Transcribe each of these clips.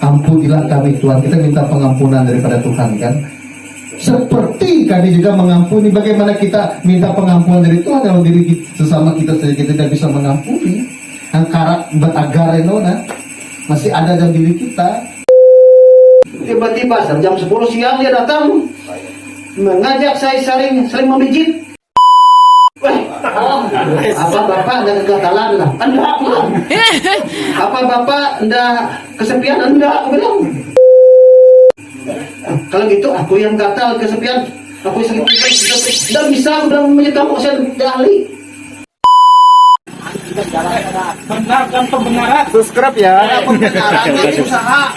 Ampunilah kami Tuhan. Kita minta pengampunan daripada Tuhan kan. Seperti kami juga mengampuni. Bagaimana kita minta pengampunan dari Tuhan kalau diri sesama kita saja kita tidak bisa mengampuni. Angkara beragar nona masih ada dalam diri kita. Tiba-tiba jam 10 siang dia datang mengajak saya saling memijit. Apa bapak ada kegagalan lah? Enggak bilang. Apa bapak enggak kesepian? Enggak bilang. Kalau gitu aku yang gatal kesepian. Aku sakit tidak bisa bilang menjadi kamu saya ahli. Benar dan pembenaran. Subscribe ya. Pembenaran usaha.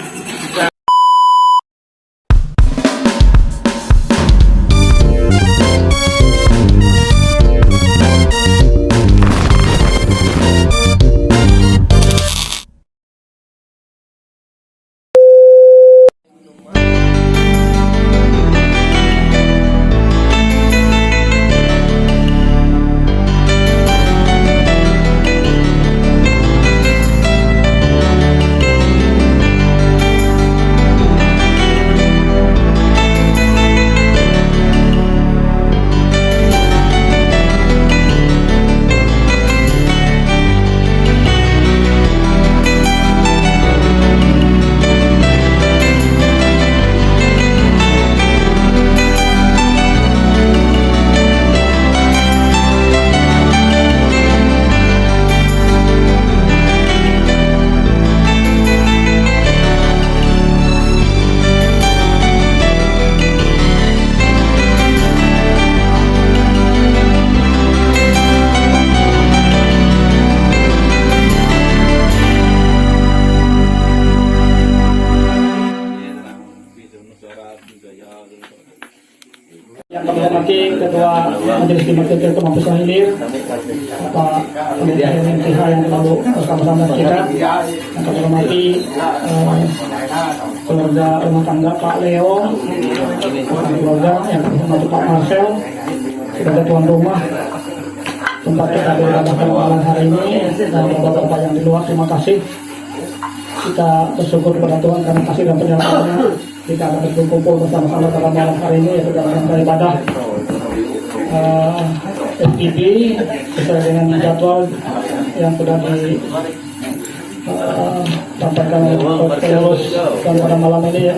Yang kami hormati Ketua Majelis Dimaksud Ketua Mampus Hilir, Bapak Pemimpinan PH yang selalu bersama-sama kita, yang kami hormati keluarga rumah tangga Pak Leo, keluarga yang kami hormati Pak Marcel, sebagai tuan rumah tempat kita beradakan malam hari ini, dan bapak-bapak yang di luar, terima kasih. Kita bersyukur kepada Tuhan karena kasih dan penyertaannya kita dapat berkumpul bersama-sama pada malam hari ini yaitu dalam rangka ibadah FPP sesuai dengan jadwal yang sudah disampaikan oleh pengurus, dan pada malam ini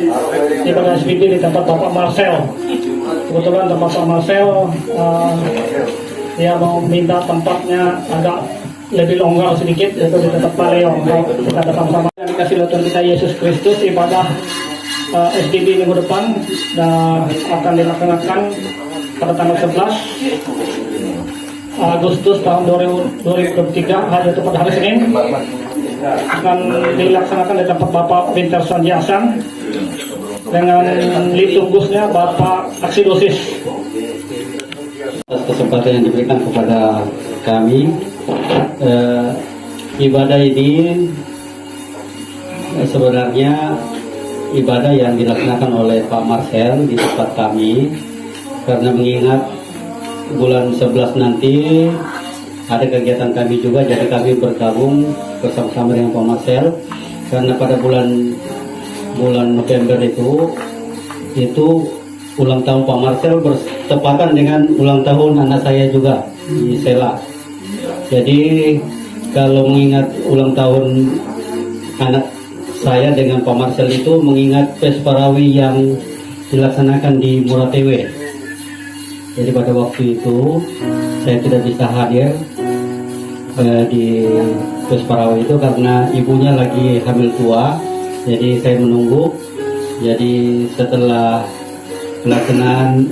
ibadah FPP di tempat Bapak Marcel. Kebetulan tempat Bapak Marcel dia mau minta tempatnya agak lebih longgar sedikit, yaitu di tempat Pak Leo. Kita bersama-sama dikasih Tuhan kita Yesus Kristus, ibadah SDB minggu depan dan akan dilaksanakan pada tanggal 11 Agustus tahun 2023, hari itu pada hari Senin, akan dilaksanakan di tempat Bapak Pinter Sanjiasan dengan litungusnya Bapak Aksidosis. Kesempatan yang diberikan kepada kami, ibadah ini sebenarnya ibadah yang dilaksanakan oleh Pak Marcel di tempat kami, karena mengingat bulan 11 nanti ada kegiatan kami juga, jadi kami bergabung bersama-sama dengan Pak Marcel, karena pada bulan November itu ulang tahun Pak Marcel bertepatan dengan ulang tahun anak saya juga di Sela. Jadi kalau mengingat ulang tahun anak saya dengan Pak Marcel itu mengingat Pesparawi yang dilaksanakan di Muratewe. Jadi pada waktu itu saya tidak bisa hadir di Pesparawi itu karena ibunya lagi hamil tua. Jadi saya menunggu. Jadi setelah pelaksanaan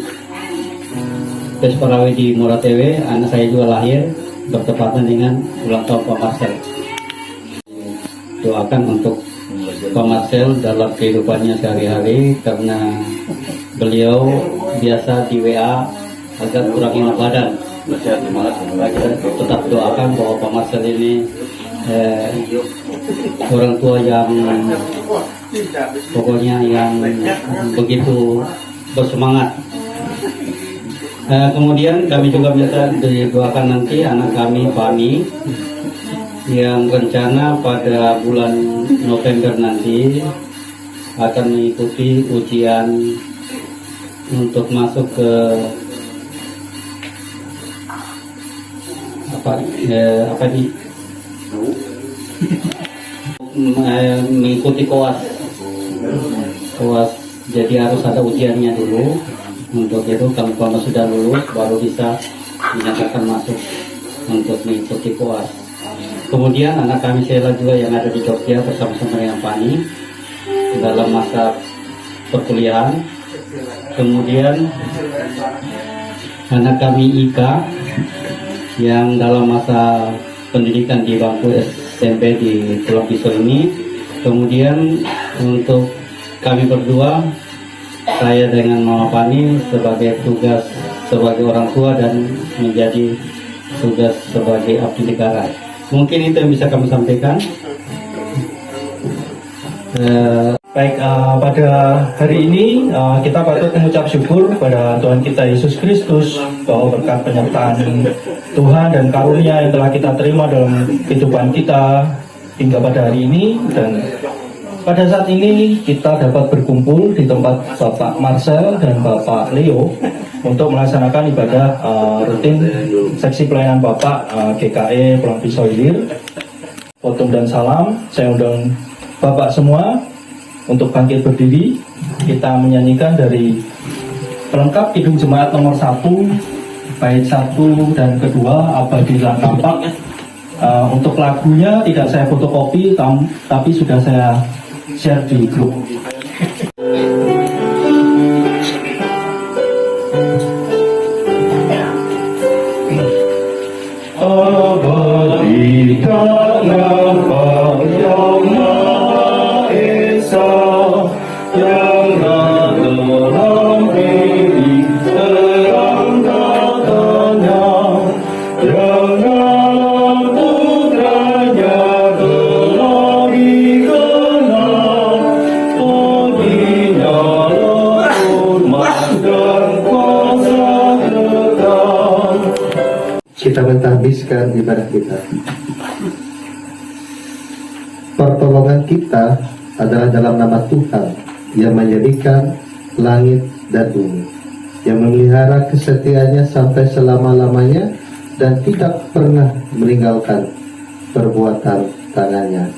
Pesparawi di Muratewe, anak saya juga lahir bertepatan dengan ulang tahun Pak Marcel. Doakan untuk Pak Marcel dalam kehidupannya sehari-hari, karena beliau biasa di WA agak kurang enak badan. Kita tetap doakan bahwa Pak Marcel ini orang tua yang pokoknya yang begitu bersemangat. Kemudian kami juga minta didoakan nanti anak kami Fani yang rencana pada bulan November nanti akan mengikuti ujian untuk masuk ke mengikuti koas. Jadi harus ada ujiannya dulu. Untuk itu kalau sudah lulus baru bisa dinyatakan masuk untuk mengikuti koas. Kemudian anak kami Sheila juga yang ada di Jogja bersama-sama dengan Pani dalam masa perkuliahan. Kemudian anak kami Ika yang dalam masa pendidikan di bangku SMP di Pulau Pisau ini. Kemudian untuk kami berdua, saya dengan Mama Pani sebagai tugas sebagai orang tua dan menjadi tugas sebagai abdi negara. Mungkin itu yang bisa kami sampaikan. Baik, pada hari ini kita patut mengucap syukur kepada Tuhan kita Yesus Kristus bahwa berkat penyertaan Tuhan dan karunia yang telah kita terima dalam kehidupan kita hingga pada hari ini, dan pada saat ini kita dapat berkumpul di tempat Bapak Marcel dan Bapak Leo untuk melaksanakan ibadah rutin seksi pelayanan Bapak GKE Pulau Pisau Ilir. Potom dan salam, saya undang Bapak semua untuk bangkit berdiri. Kita menyanyikan dari pelengkap Kidung Jemaat nomor 1, bait 1 dan kedua, Abadilah Tampak. Untuk lagunya tidak saya fotokopi, tapi sudah saya share di grup. Abadi tak nampak yang Maha Esa, yang dalam diri terang katanya, yang dalam putranya telah dikenal. Baginya lah hormat dan kuasa kekal. Kita mentahbiskan ibadah kita. Pertolongan kita adalah dalam nama Tuhan yang menjadikan langit dan bumi, yang memelihara kesetiaannya sampai selama-lamanya dan tidak pernah meninggalkan perbuatan tangannya.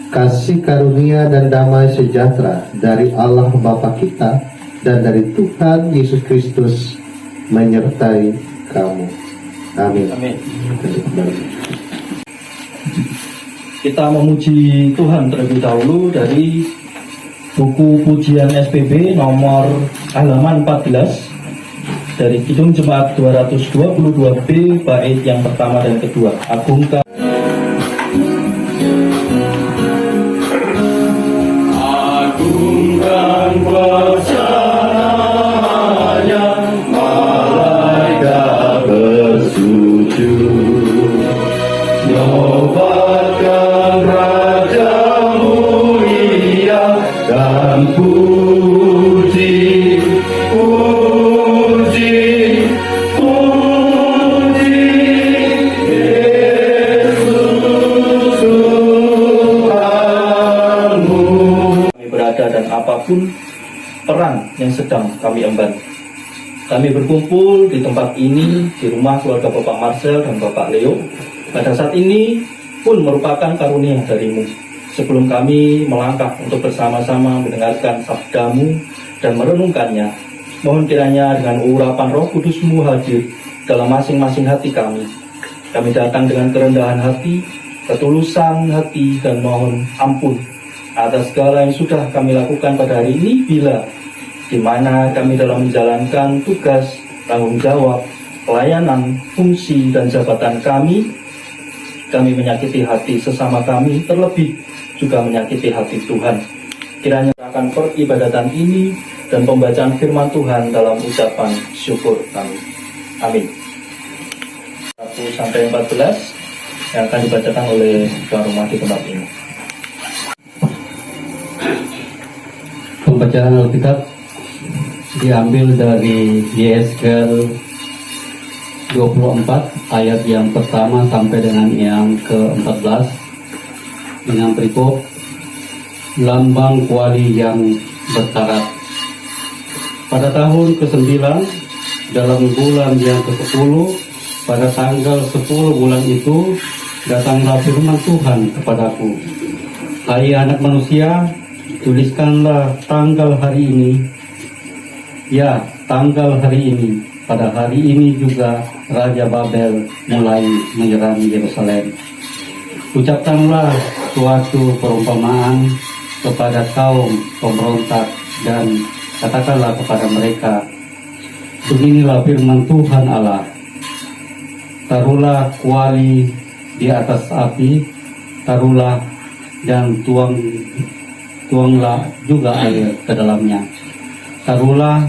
Kasih karunia dan damai sejahtera dari Allah Bapa kita dan dari Tuhan Yesus Kristus menyertai kamu. Amin. Amin. Kita memuji Tuhan terlebih dahulu dari buku pujian SPB nomor halaman 14 dari Kidung Jemaat 222B bait yang pertama dan kedua. Agungkan kuasanya, malaikat bersujud, nobatkan Raja mulia dan puji, puji, puji Yesus Tuhanmu. Kami berada dan apapun peran yang sedang kami emban, kami berkumpul di tempat ini, di rumah keluarga Bapak Marcel dan Bapak Leo. Pada saat ini pun merupakan karunia darimu. Sebelum kami melangkah untuk bersama-sama mendengarkan sabdamu dan merenungkannya, mohon kiranya dengan urapan Roh Kudus-Mu hadir dalam masing-masing hati kami. Kami datang dengan kerendahan hati, ketulusan hati, dan mohon ampun atas segala yang sudah kami lakukan pada hari ini, bila di mana kami dalam menjalankan tugas, tanggung jawab, pelayanan, fungsi, dan jabatan kami menyakiti hati sesama kami, terlebih juga menyakiti hati Tuhan. Kiranya akan peribadatan ini dan pembacaan firman Tuhan dalam ucapan syukur kami. Amin. 1-14 yang akan dibacakan oleh tuan rumah di tempat ini. Pembacaan Alkitab diambil dari Yeskel 24 ayat yang pertama sampai dengan yang ke-14 dengan perikop lambang kuali yang berkarat. Pada tahun ke-9, dalam bulan yang ke-10, pada tanggal 10 bulan itu, datanglah firman Tuhan kepadaku. Hai anak manusia, tuliskanlah tanggal hari ini. Ya, tanggal hari ini. Pada hari ini juga Raja Babel mulai menyerang Yerusalem. Ucapkanlah suatu perumpamaan kepada kaum pemberontak dan katakanlah kepada mereka, beginilah firman Tuhan Allah. Taruhlah kuali di atas api, taruhlah dan tuanglah juga air ke dalamnya. Taruhlah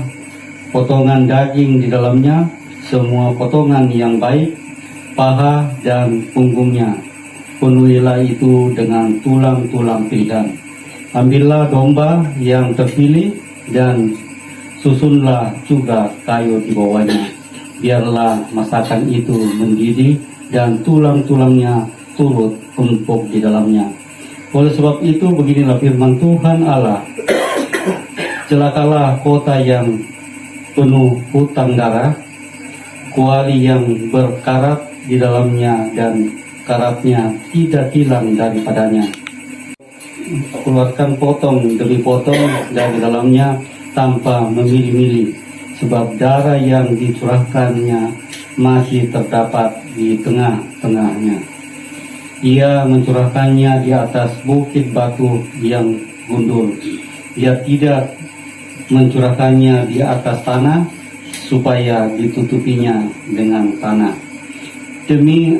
potongan daging di dalamnya, semua potongan yang baik, paha dan punggungnya. Penuhilah itu dengan tulang-tulang pinggang. Ambillah domba yang terpilih dan susunlah juga kayu di bawahnya. Biarlah masakan itu mendidih dan tulang-tulangnya turut empuk di dalamnya. Oleh sebab itu beginilah firman Tuhan Allah. Celakalah kota yang penuh hutang darah, kuali yang berkarat di dalamnya dan karatnya tidak hilang daripadanya. Keluarkan potong demi potong dari dalamnya tanpa memilih-milih, sebab darah yang dicurahkannya masih terdapat di tengah-tengahnya. Ia mencurahkannya di atas bukit batu yang gundul. Ia tidak mencurahkannya di atas tanah supaya ditutupinya dengan tanah. Demi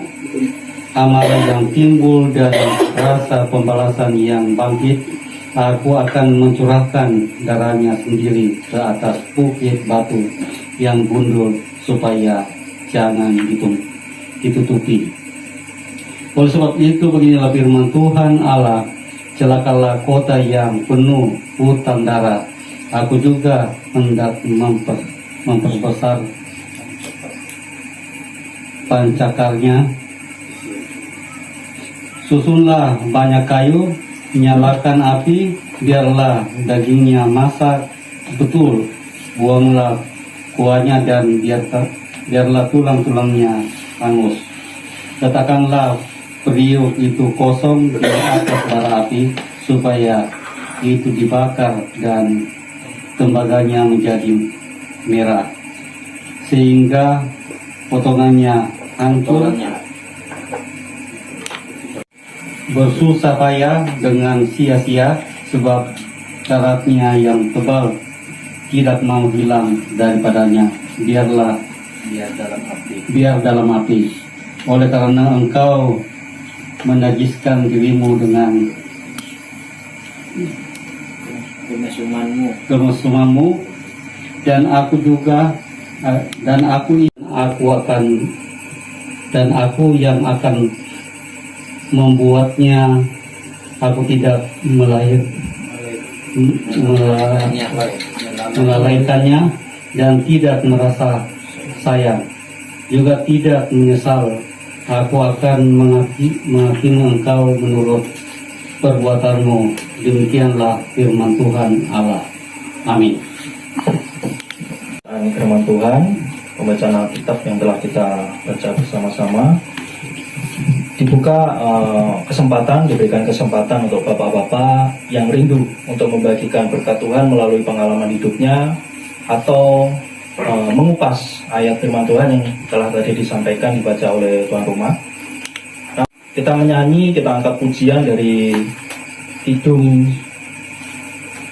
amarah yang timbul dan rasa pembalasan yang bangkit, aku akan mencurahkan darahnya sendiri ke atas bukit batu yang gundul supaya jangan ditutupi. Oleh sebab itu beginilah firman Tuhan Allah, celakalah kota yang penuh hutang darah. Aku juga hendak memperbesar pancakarnya. Susunlah banyak kayu, nyalakan api, biarlah dagingnya masak betul, buanglah kuahnya dan biarlah tulang-tulangnya hangus. Letakkanlah periuk itu kosong di atas bara api, supaya itu dibakar dan tembaganya menjadi merah, sehingga potongannya hancur. Bersusah payah dengan sia-sia, sebab karatnya yang tebal tidak mau hilang daripadanya. Biar dalam api. Oleh karena engkau menajiskan dirimu dengan kemesumanmu, dan aku yang akan membuatnya. Aku tidak melalaikannya dan tidak merasa sayang, juga tidak menyesal. Aku akan menghakimi engkau menurut perbuatanmu. Demikianlah firman Tuhan Allah. Amin. Firman Tuhan, pembacaan Alkitab yang telah kita baca bersama-sama. Diberikan kesempatan untuk bapak-bapak yang rindu untuk membagikan berkat Tuhan melalui pengalaman hidupnya, atau mengupas ayat firman Tuhan yang telah tadi disampaikan, dibaca oleh tuan rumah. Nah, kita menyanyi, kita angkat pujian dari kidung,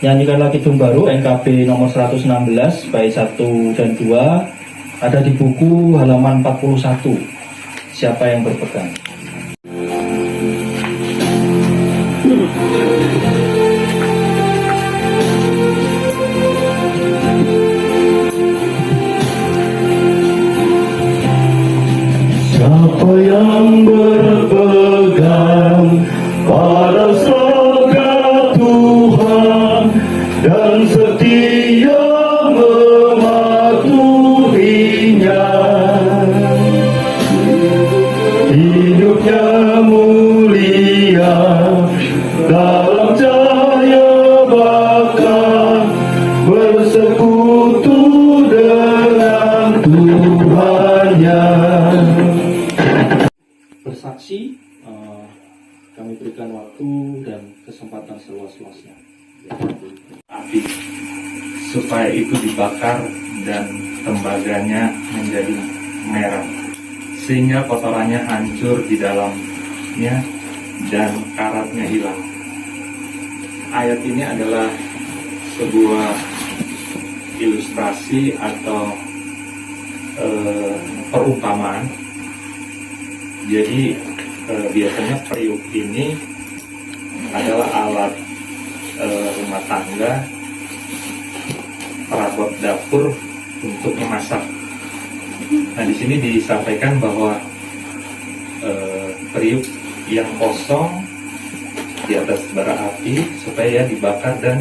nyanyikanlah kidung baru NKB nomor 116 bait 1 dan 2, ada di buku halaman 41. Siapa yang berpegang? Siapa yang berpegang pada sabda Tuhan dan setia mematuhinya, hidup seluas-luasnya. api supaya itu dibakar dan tembaganya menjadi merah sehingga kotorannya hancur di dalamnya dan karatnya hilang. Ayat ini adalah sebuah ilustrasi atau perumpamaan. Jadi biasanya periuk ini adalah alat rumah tangga, perabot dapur untuk memasak. Nah, di sini disampaikan bahwa periuk yang kosong di atas bara api supaya dibakar dan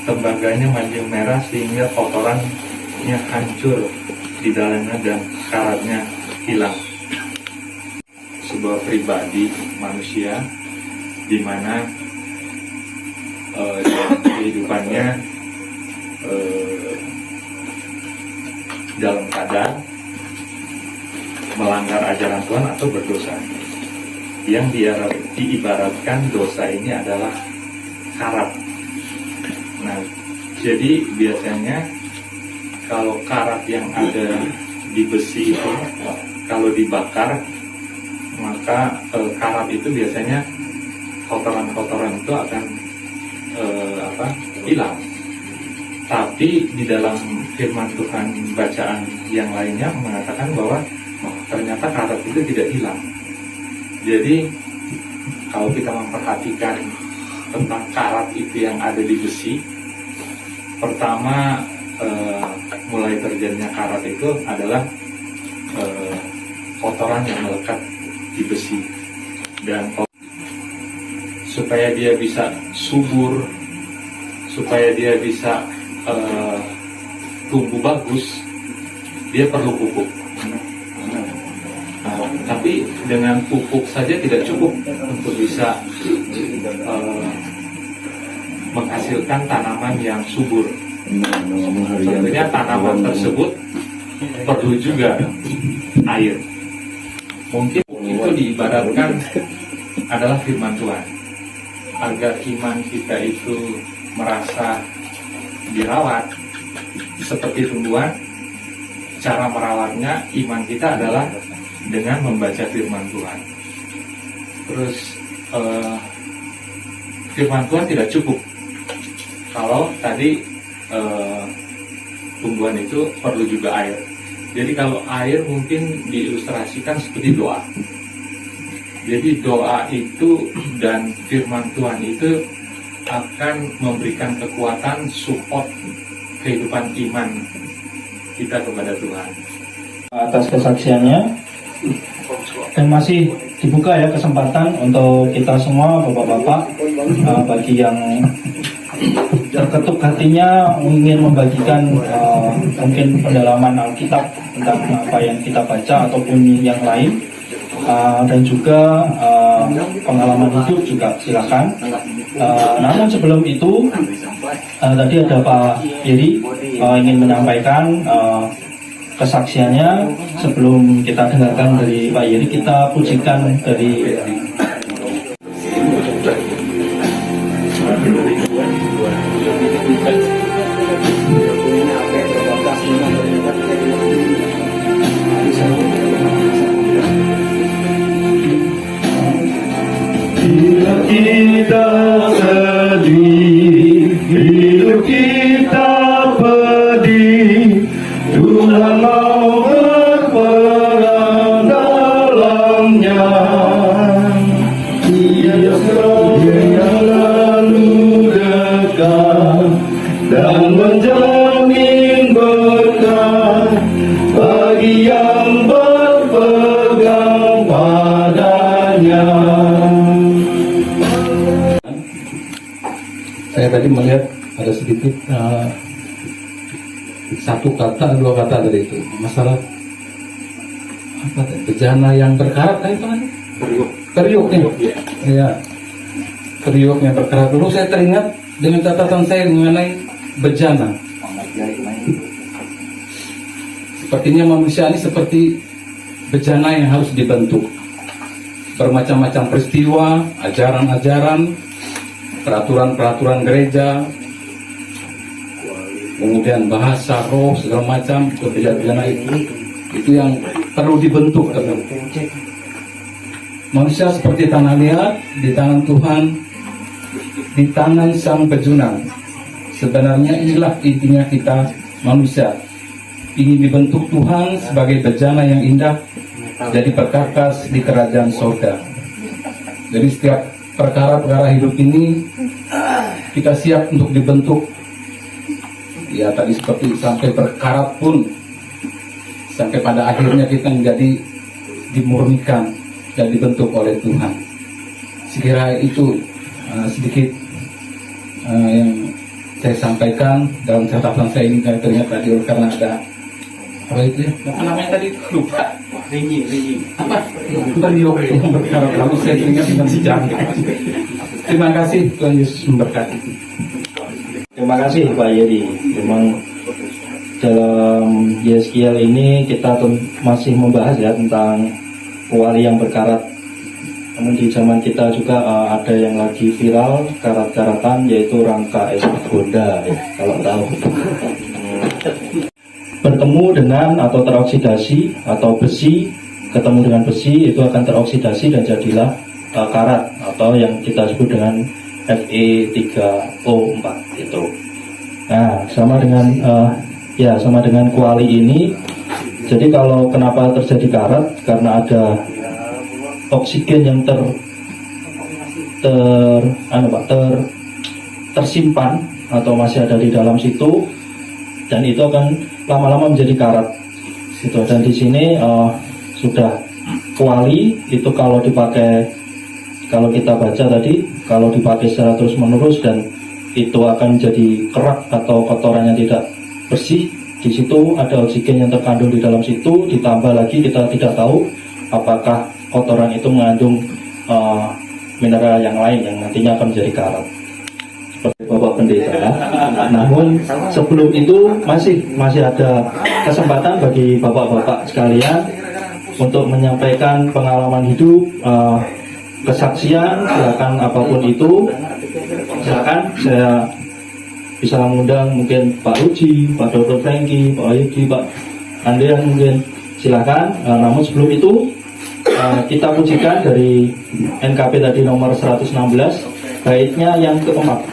tembaganya menjadi merah sehingga kotorannya hancur di dalamnya dan karatnya hilang. Sebuah pribadi manusia di mana dalam kehidupannya dalam keadaan melanggar ajaran Tuhan atau berdosa. Yang diibaratkan dosa ini adalah karat. Nah, jadi biasanya kalau karat yang ada di besi itu kalau dibakar, maka karat itu biasanya kotoran-kotoran itu akan hilang. Tapi di dalam firman Tuhan bacaan yang lainnya mengatakan bahwa ternyata karat itu tidak hilang. Jadi kalau kita memperhatikan tentang karat itu yang ada di besi, pertama mulai terjadinya karat itu adalah kotoran yang melekat di besi, dan supaya dia bisa subur, supaya dia bisa tumbuh bagus, dia perlu pupuk. Tapi dengan pupuk saja tidak cukup untuk bisa menghasilkan tanaman yang subur. Tentunya tanaman tersebut perlu juga air. Mungkin itu diibaratkan adalah firman Tuhan, agar iman kita itu merasa dirawat seperti tumbuhan. Cara merawatnya iman kita adalah dengan membaca firman Tuhan. Terus firman Tuhan tidak cukup kalau tadi tumbuhan itu perlu juga air. Jadi kalau air mungkin diilustrasikan seperti doa. Jadi doa itu dan firman Tuhan itu akan memberikan kekuatan, support kehidupan iman kita kepada Tuhan. Atas kesaksiannya, dan masih dibuka ya kesempatan untuk kita semua bapak-bapak, bagi yang terketuk hatinya ingin membagikan mungkin pendalaman Alkitab tentang apa yang kita baca ataupun yang lain, dan juga pengalaman hidup juga silakan. Namun sebelum itu tadi ada Pak Iri ingin menyampaikan kesaksiannya. Sebelum kita dengarkan dari Pak Iri, kita pujikan dari Bila kita sedih, hidup kita pedih, Tuhan mau berperan dalamnya. Dia selalu dekat dan menjamin berkat bagi yang berpegang padanya. Saya tadi melihat ada sedikit satu kata, dua kata dari itu, masalah apa tadi? Bejana yang berkarat kan itu kan? Periuk nih. Ya. Periuk yang berkarat. Dulu saya teringat dengan catatan saya mengenai bejana. Sepertinya manusia ini seperti bejana yang harus dibentuk. Bermacam-macam peristiwa, ajaran-ajaran peraturan-peraturan gereja, kemudian bahasa, roh, segala macam, pidana itu yang perlu dibentuk. Manusia seperti tanah liat di tangan Tuhan, di tangan Sang Pejunang. Sebenarnya inilah intinya kita manusia, ingin dibentuk Tuhan sebagai bejana yang indah, jadi perkakas di kerajaan surga. Jadi setiap perkara-perkara hidup ini kita siap untuk dibentuk. Ya tadi seperti sampai berkarat pun, sampai pada akhirnya kita menjadi dimurnikan dan dibentuk oleh Tuhan. Sekira itu sedikit yang saya sampaikan dalam catatan saya ini. Saya teringat tadi karena ada apa itu ya? Apa namanya tadi? Lupa. Ringi. Apa? Beriok yang berkarat. Lalu saya teringat dengan sejarah. Terima kasih, Tuhan Yesus memberkati. Terima kasih Pak Yeri. Memang dalam Yeskiel ini kita masih membahas ya tentang kuali yang berkarat. Namun di zaman kita juga ada yang lagi viral karat-karatan, yaitu rangka es Honda ya, kalau tahu. Bertemu dengan atau teroksidasi atau besi, ketemu dengan besi itu akan teroksidasi dan jadilah karat atau yang kita sebut dengan Fe3O4 itu. Nah, sama dengan kuali ini. Jadi kalau kenapa terjadi karat, karena ada oksigen yang tersimpan atau masih ada di dalam situ, dan itu akan lama-lama menjadi karat. Gitu. Dan di sini sudah kuali itu kalau kita baca tadi, kalau dipakai secara terus menerus dan itu akan jadi kerak atau kotoran yang tidak bersih. Di situ ada oksigen yang terkandung di dalam situ, ditambah lagi kita tidak tahu apakah kotoran itu mengandung mineral yang lain yang nantinya akan menjadi karat. Seperti Bapak Pendeta. Namun sebelum itu masih ada kesempatan bagi bapak-bapak sekalian untuk menyampaikan pengalaman hidup, kesaksian, silakan apapun itu. Silakan, saya bisa mengundang mungkin Pak Uji, Pak Dr. Franky, Pak Ayudi, Pak Andreas mungkin. Silakan. Namun sebelum itu kita pujikan dari NKP tadi nomor 116, baitnya yang keempat.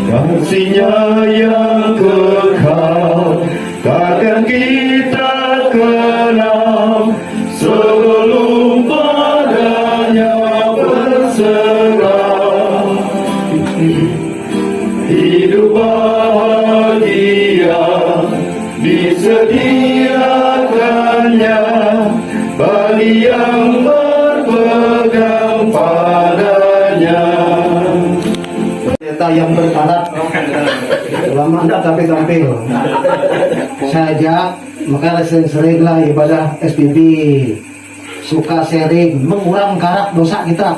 Kasihnya yang kekal takkan kita kenal sebelum padanya berserah. Hidup bahagia disediakannya bagi yang berpegang padanya. Pendeta yang berkarat lama anda tampil. Saya ajak, maka sering-seringlah ibadah SPB, suka sharing, mengulang karat dosa kita.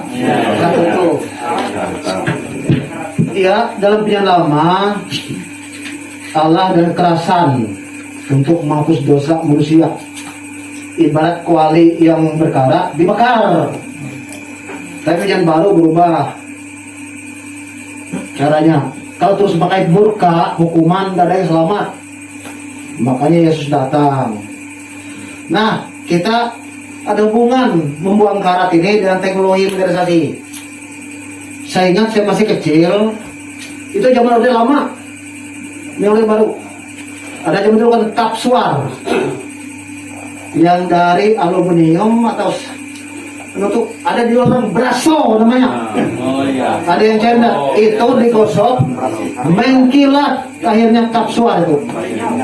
Kata itu. Ya, dalam penyan lama Allah dan kerasan untuk menghapus dosa manusia. Ibarat kuali yang berkarat dibakar. Tapi penyan baru berubah caranya. Kalau terus pakai murka, hukuman tidak ada yang selamat. Makanya Yesus datang. Nah, kita ada hubungan membuang karat ini dengan teknologi modernisasi. Saya ingat saya masih kecil, itu zaman udah lama, yang lebih baru. Ada zaman dulu kan kapsuar, yang dari aluminium atau penutup, ada di orang braso namanya. Ada yang cendek, itu digosok, mengkilat, akhirnya kapsuar itu.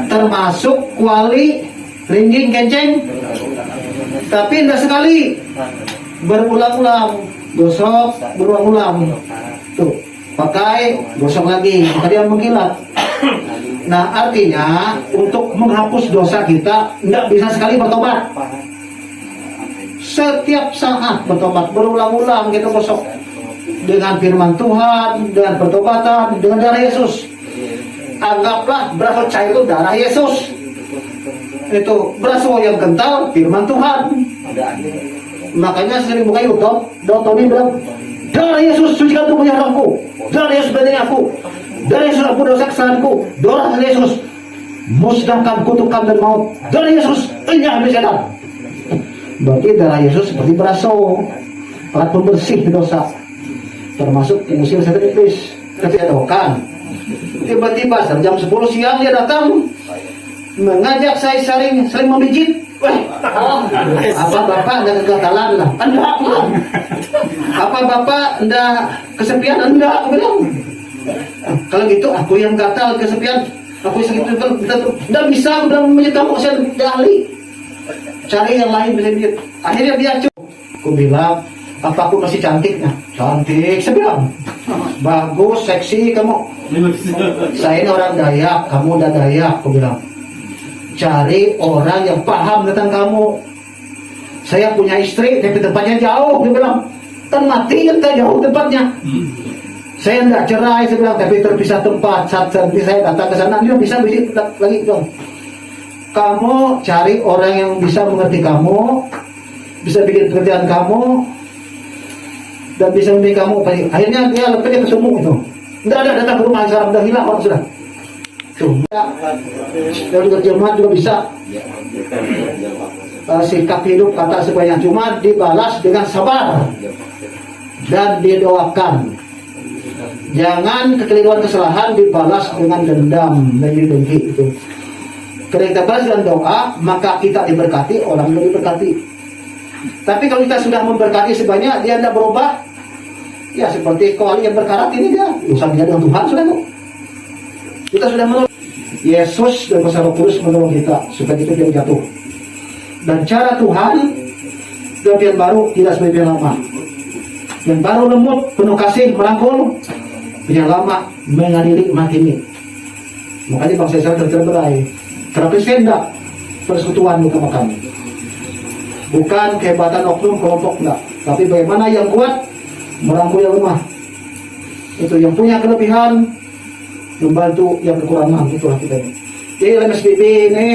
Termasuk kuali, ringging, kenceng. Tapi tidak sekali, berulang-ulang, gosok, berulang-ulang. Tuh, pakai, gosok lagi, tadi yang mengkilat. Nah, artinya untuk menghapus dosa kita tidak bisa sekali bertobat. Setiap saat bertobat, berulang-ulang kita gosok. dengan firman Tuhan, dengan pertobatan, dengan darah Yesus. Anggaplah beras cair itu darah Yesus. Itu beras yang kental firman Tuhan. Makanya sering buka YouTube, Tony bilang, darah Yesus sucikan tubuhnya rohku, darah Yesus badannya aku, darah Yesus aku dosa kesalahanku, darah Yesus musnahkan kutukan dan maut, darah Yesus enyah habis setan. Berarti darah Yesus seperti beraso, alat pembersih dosa, termasuk mengusir setan iblis. Kejadian tiba-tiba jam 10 siang dia datang mengajak saya saling memijit. Apa bapak ada kegagalan lah? Enggak, bilang. Apa bapak enggak kesepian? Enggak, aku bilang. Kalau gitu aku yang gatal kesepian, aku sakit enggak bisa, udah menjadi kamu, saya ahli. Cari yang lain bisa dijit. Akhirnya dia cukup. Aku bilang, apa aku masih cantiknya? Cantik, saya bilang. Bagus, seksi kamu. Saya ini orang Dayak, kamu udah Dayak, aku bilang. Cari orang yang paham tentang kamu. Saya punya istri, tapi tempatnya jauh, dia bilang. Kan mati kan jauh tempatnya. Saya enggak cerai, saya bilang, tapi terpisah tempat. Saat saya datang ke sana, dia bisa visit lagi dong. Kamu cari orang yang bisa mengerti kamu, bisa bikin pekerjaan kamu, dan bisa membimbing kamu. Akhirnya dia lepasnya ke Sumung itu. Enggak ada datang ke rumah sekarang, udah hilang orang sudah. Tuh, dari terjemahan juga bisa. Sikap hidup kata sebanyak cuma dibalas dengan sabar dan didoakan. Jangan kekeliruan kesalahan dibalas dengan dendam dan dengki itu. Ketika kita balas dengan doa, maka kita diberkati, orang lain diberkati. Tapi kalau kita sudah memberkati sebanyak, dia tidak berubah, ya seperti koali yang berkarat ini dia, urusan dia dengan Tuhan sudah tuh. Kita sudah menolong Yesus dan kuasa Roh Kudus menolong kita supaya kita tidak jatuh. Dan cara Tuhan dalam yang baru tidak seperti yang lama. Yang baru lembut, penuh kasih, merangkul. Yang lama mengadili menghakimi. Makanya bangsa Israel tercerai. Karena Kristen tidak persekutuan bukan kami. Bukan kehebatan oknum kelompok enggak, tapi bagaimana yang kuat merangkul yang lemah. Itu yang punya kelebihan membantu yang kekurangan, itulah kita ini. Jadi dalam SBB ini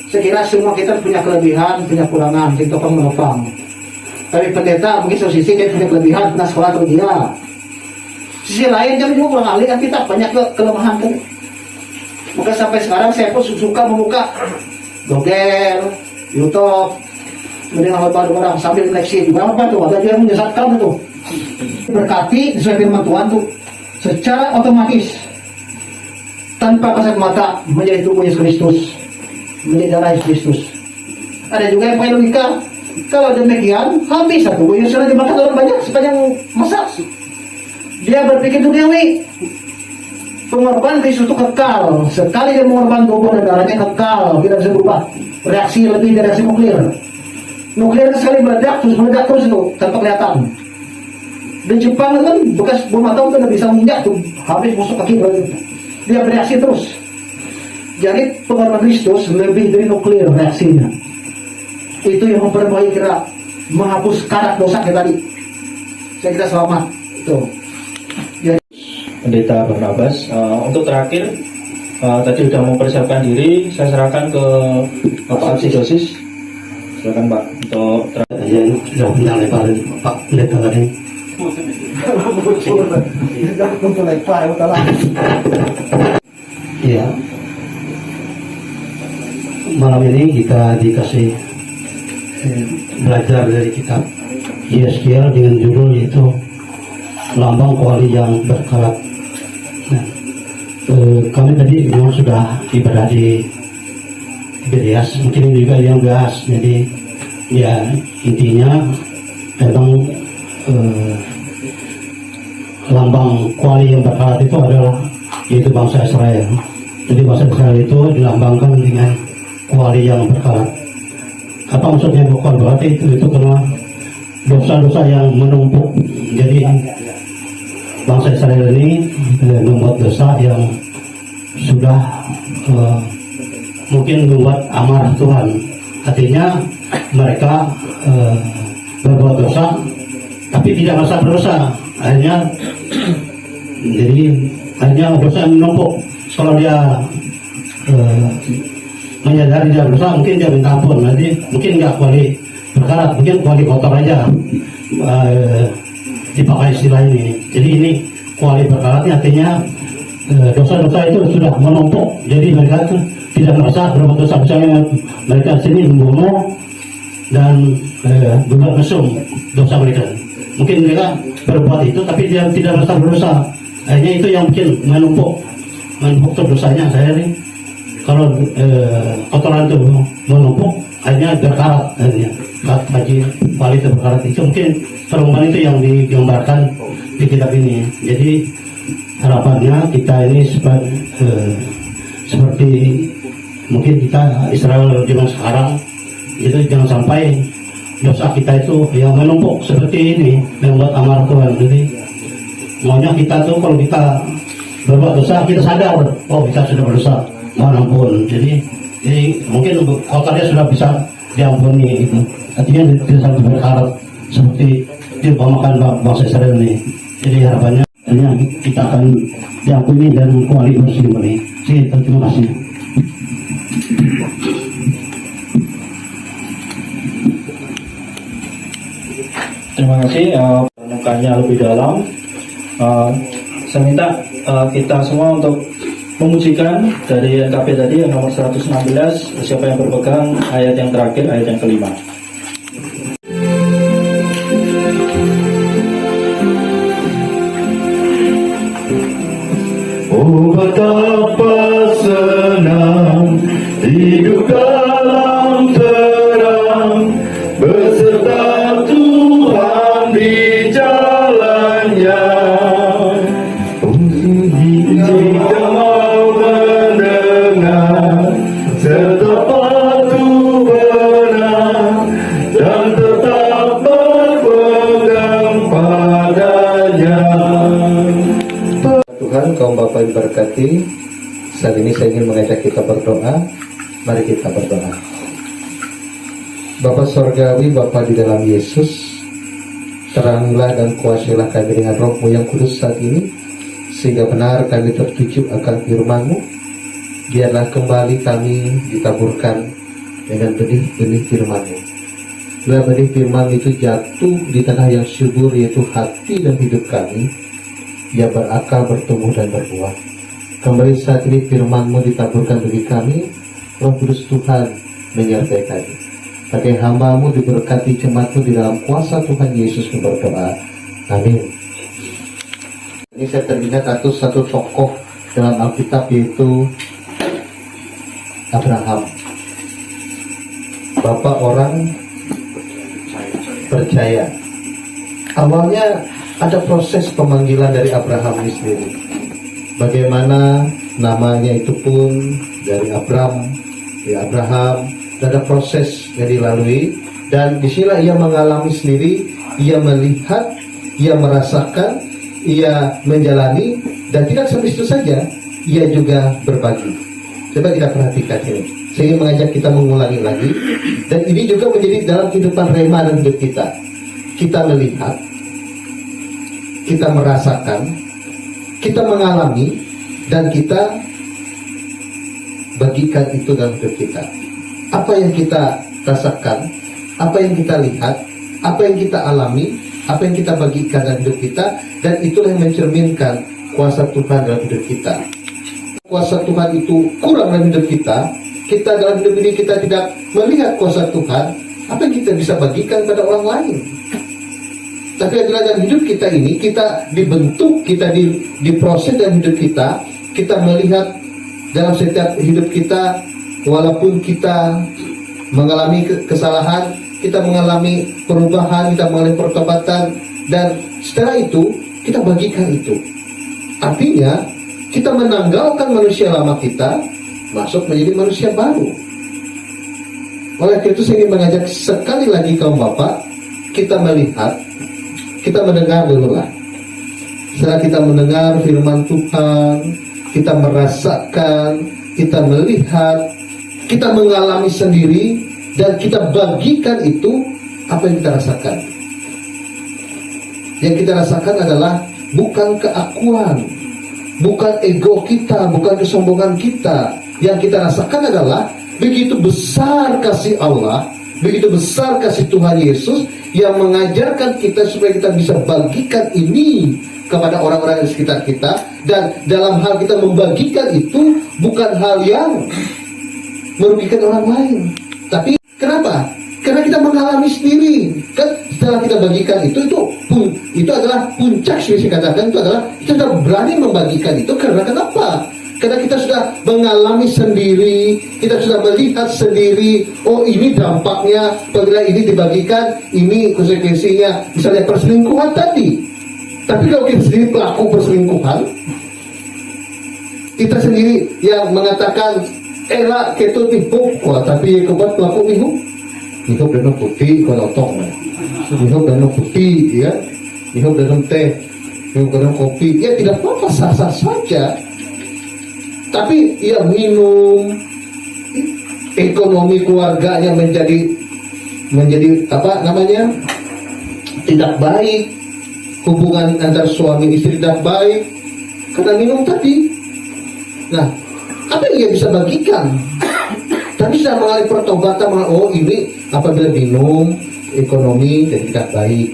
saya kira semua kita punya kelebihan, punya kekurangan, kita topang menopang. Tapi pendeta mungkin satu sisi kita punya kelebihan, pernah sekolah atau dia. Sisi lain kami juga kurang ahli, kan kita banyak kelemahan kan. Maka sampai sekarang saya pun suka membuka Google, YouTube, mendengar baru orang sambil refleksi. Berapa tuh ada dia menyesatkan itu. Berkati sesuai firman Tuhan tuh secara otomatis tanpa kasat mata menjadi tubuh Yesus Kristus, menjadi darah Yesus Kristus. Ada juga yang pakai logika. Kalau demikian habis satu Yesus sudah dimakan orang banyak sepanjang masa. Dia berpikir duniawi. Pengorbanan Kristus itu kekal. Sekali dia mengorbankan tubuh dan darahnya kekal, tidak bisa berubah. Reaksi lebih dari reaksi nuklir. Nuklir sekali meledak terus itu tanpa kelihatan. Di Jepang kan bekas bom atom itu bisa menginjak tuh, habis busuk kaki berarti. Dia bereaksi terus. Jadi pengorbanan Kristus lebih dari nuklir reaksinya. Itu yang memperbaiki kita, menghapus karat dosa kita tadi. Saya kita selamat. Itu. Pendeta Barnabas, untuk terakhir tadi sudah mempersiapkan diri, saya serahkan ke Bapak Arsidosis. Silakan Pak untuk terakhir. Ya, sudah undang lebar Pak Pendeta tadi. Ya, malam ini kita dikasih belajar dari kitab Yeskiel dengan judul yaitu Lambang Kuali yang Berkarat. Nah, kami tadi memang sudah ibadah di Tiberias, mungkin juga yang bahas. Jadi ya intinya tentang lambang kuali yang berkarat itu adalah yaitu bangsa Israel. Jadi bangsa Israel itu dilambangkan dengan kuali yang berkarat. Apa maksudnya bukan berarti itu karena dosa-dosa yang menumpuk. Jadi bangsa Israel ini membuat dosa yang sudah mungkin membuat amarah Tuhan. Artinya mereka berbuat dosa tapi tidak merasa berdosa. Akhirnya jadi hanya dosa yang menumpuk. Kalau dia menyadari dia berdosa, mungkin dia minta ampun. Nanti mungkin nggak kuali berkarat, mungkin kuali kotor aja, dipakai istilah ini. Jadi ini kuali berkaratnya artinya dosa-dosa itu sudah menumpuk. Jadi mereka itu tidak merasa berbuat dosa. Misalnya mereka sini membunuh dan juga mesum dosa mereka. Mungkin mereka berbuat itu tapi dia tidak merasa berdosa. Akhirnya itu yang bikin menumpuk tuh dosanya. Saya nih kalau kotoran itu menumpuk akhirnya berkarat, akhirnya bagi kualitas berkarat itu mungkin perempuan itu yang digambarkan di kitab ini. Jadi harapannya kita ini seperti mungkin kita Israel zaman sekarang itu jangan sampai dosa kita itu yang menumpuk seperti ini membuat amarah Tuhan. Jadi maunya kita tuh kalau kita berbuat dosa kita sadar, oh kita sudah berdosa, mohon ampun. Jadi mungkin kotornya sudah bisa diampuni itu. Artinya tidak sampai berkarat seperti diumpamakan bangsa Israel ini. Jadi harapannya kita akan diampuni dan kuali bersih kembali. Terima kasih. Terima kasih renungannya lebih dalam. Saya minta kita semua untuk memujikan dari NKP tadi yang nomor 116. Siapa yang berpegang ayat yang terakhir, ayat yang kelima. Oh betapa senang hidup dalam terang beserta Tuhan di jalannya. Oh jika mau mendengar serta patuh benar dan tetap berpegang padanya. Tuhan, kaum Bapa yang berkati, saat ini saya ingin mengajak kita berdoa. Mari kita berdoa. Bapa Sorgawi, Bapa di dalam Yesus, terangilah dan kuasailah kami dengan Roh-Mu yang kudus saat ini, sehingga benar kami tertuju akan firman-Mu. Biarlah kembali kami ditaburkan dengan benih-benih firman-Mu. Biarlah benih firman itu jatuh di tanah yang subur, yaitu hati dan hidup kami, ia berakal, bertumbuh dan berbuah. Kembali saat ini firman-Mu ditaburkan bagi kami. Roh Kudus Tuhan menyertai kami. Pakai hamba-Mu diberkati jemaat-Mu di dalam kuasa Tuhan Yesus berdoa. Amin. Ini saya teringat satu tokoh dalam Alkitab, yaitu Abraham. Bapak orang percaya. Awalnya ada proses pemanggilan dari Abraham ini sendiri. Bagaimana namanya itu pun dari Abraham, dan ada proses yang dilalui. Dan disinilah ia mengalami sendiri, ia melihat, ia merasakan, ia menjalani, dan tidak sampai situ saja, ia juga berbagi. Coba kita perhatikan ini. Saya ingin mengajak kita mengulangi lagi. Dan ini juga menjadi dalam kehidupan rema dan hidup kita. Kita melihat, kita merasakan, kita mengalami, dan kita bagikan itu dalam hidup kita. Apa yang kita rasakan, apa yang kita lihat, apa yang kita alami, apa yang kita bagikan dalam hidup kita, dan itulah yang mencerminkan kuasa Tuhan dalam hidup kita. Kuasa Tuhan itu kurang dalam hidup kita dalam hidup ini kita tidak melihat kuasa Tuhan, apa yang kita bisa bagikan pada orang lain? Tapi dalam hidup kita ini, kita dibentuk, kita diproses dalam hidup kita melihat dalam setiap hidup kita, walaupun kita mengalami kesalahan, kita mengalami perubahan, kita mengalami pertobatan, dan setelah itu, kita bagikan itu. Artinya, kita menanggalkan manusia lama kita, masuk menjadi manusia baru. Oleh karena itu, saya ingin mengajak sekali lagi kaum Bapak, kita melihat, kita mendengar dulu lah. Setelah kita mendengar firman Tuhan, kita merasakan, kita melihat, kita mengalami sendiri, dan kita bagikan itu apa yang kita rasakan. Yang kita rasakan adalah bukan keakuan, bukan ego kita, bukan kesombongan kita. Yang kita rasakan adalah begitu besar kasih Allah, begitu besar kasih Tuhan Yesus yang mengajarkan kita supaya kita bisa bagikan ini kepada orang-orang di sekitar kita. Dan dalam hal kita membagikan itu bukan hal yang merugikan orang lain. Tapi kenapa? Karena kita mengalami sendiri. Kan setelah kita bagikan itu adalah puncak, saya katakan itu adalah kita sudah berani membagikan itu. Karena kenapa? Karena kita sudah mengalami sendiri, kita sudah melihat sendiri, oh ini dampaknya apabila ini dibagikan, ini konsekuensinya, misalnya perselingkuhan tadi. Tapi kalau kita sendiri pelaku perselingkuhan, kita sendiri yang mengatakan, elak ketut nipu, tapi kebuat pelaku nipu, nipu dan putih, kalau tong, nipu dan putih, ya, nipu dan teh, nipu dan kopi, ya tidak apa-apa, sah-sah saja. Tapi ya minum, ekonomi keluarganya menjadi apa namanya, tidak baik, hubungan antar suami istri tidak baik karena minum tadi. Nah, apa yang ia bisa bagikan? Tapi sudah mengalami pertobatan, oh ini apabila minum, ekonomi jadi tidak baik.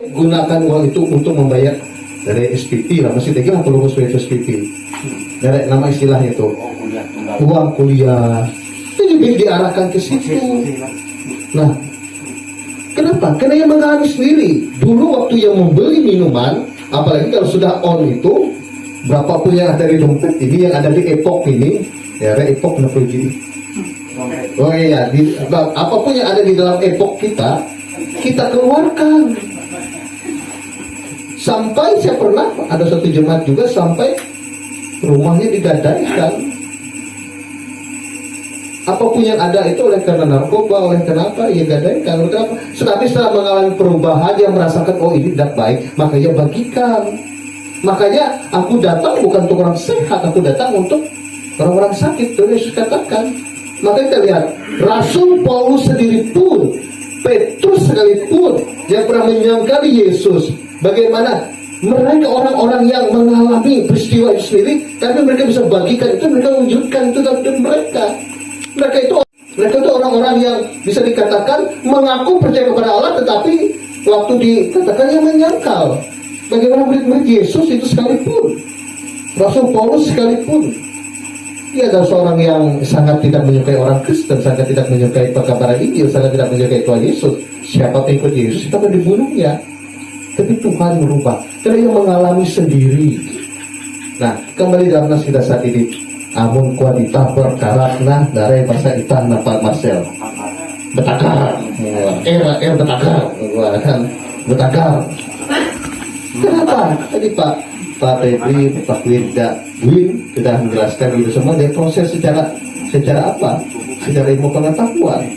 Gunakan uang itu untuk membayar dari SPP lah, masih tinggal perlu sesuai SPP. Dari nama istilahnya itu uang kuliah itu juga diarahkan ke situ. Nah, kenapa? Karena yang mengalami sendiri. Dulu waktu yang membeli minuman, apalagi kalau sudah on itu, berapapun yang ada di dompet ini, yang ada di Epok ini, ya Epok kenapa gini? Oh iya, apapun yang ada di dalam Epok kita keluarkan. Sampai saya pernah ada satu jemaat juga sampai rumahnya digadaikan. Apapun yang ada itu oleh karena narkoba, oleh kenapa ia gadaikan, oleh kenapa. Tetapi setelah mengalami perubahan, dia merasakan oh ini tidak baik, makanya bagikan. Makanya aku datang bukan untuk orang sehat, aku datang untuk orang-orang sakit. Tuhan Yesus katakan. Makanya kita lihat Rasul Paulus sendiri pun, Petrus sekalipun yang pernah menyangkali Yesus, bagaimana mereka orang-orang yang mengalami peristiwa itu sendiri, tapi mereka bisa bagikan itu, mereka wujudkan itu dalam hidup mereka. Mereka itu orang-orang yang bisa dikatakan mengaku percaya kepada Allah, tetapi waktu dikatakan yang menyangkal. Bagaimana murid-murid Yesus itu sekalipun, Rasul Paulus sekalipun, dia adalah seorang yang sangat tidak menyukai orang Kristen, sangat tidak menyukai pekabaran Injil, sangat tidak menyukai Tuhan Yesus. Siapa pengikut Yesus itu akan dibunuhnya. Tapi Tuhan merubah, karena ia mengalami sendiri. Nah, kembali dalam nas kita saat ini, amun kuadita perkara nah dari bahasa itah Pak Marcel betakar, betakar, kan betakar. Kenapa? Tadi Pak Febri, Pak Wirda Win sudah menjelaskan itu semua. Dia proses secara apa? Secara ilmu pengetahuan,